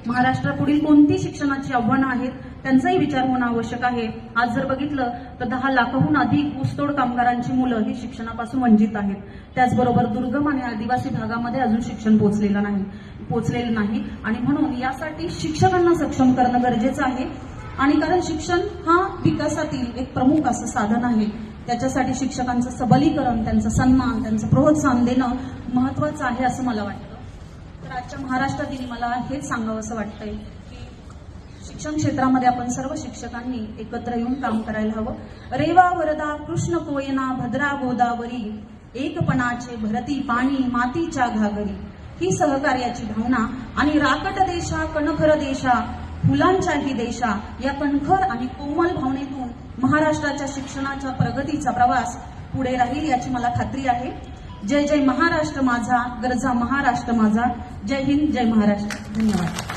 महाराष्ट्रापुढील कोणती शिक्षणाची आव्हानं आहेत त्यांचाही विचार होणं आवश्यक आहे. आज जर बघितलं तर 10 लाखाहून अधिक ऊसतोड कामगारांची मुलं ही शिक्षणापासून वंचित आहेत. त्याचबरोबर दुर्गम आणि आदिवासी भागामध्ये अजून शिक्षण पोहोचलेलं नाही आणि म्हणून यासाठी शिक्षकांना सक्षम करणं गरजेचं आहे. आणि कारण शिक्षण हा विकासातील एक प्रमुख असं साधन आहे. त्याच्यासाठी शिक्षकांचं सबलीकरण, त्यांचा सन्मान, त्यांचं प्रोत्साहन देणं महत्वाचं आहे असं मला वाटतं. तर आजच्या महाराष्ट्र दिनी मला हेच सांगावं असं वाटतंय की शिक्षण क्षेत्रामध्ये आपण सर्व शिक्षकांनी एकत्र येऊन काम करायला हवं. रेवा वरदा कृष्ण कोयना भद्रा गोदावरी, एकपणाचे भरती पाणी मातीच्या घागरी. ही सहकार्याची भावना आणि राकट देशा कणखर देशा फुलांच्याही देशा या कणखर आणि कोमल भावनेतून महाराष्ट्राच्या शिक्षणाच्या प्रगतीचा प्रवास पुढे राहील याची मला खात्री आहे. जय जय महाराष्ट्र माझा, गरजा महाराष्ट्र माझा. जय हिंद, जय महाराष्ट्र. धन्यवाद.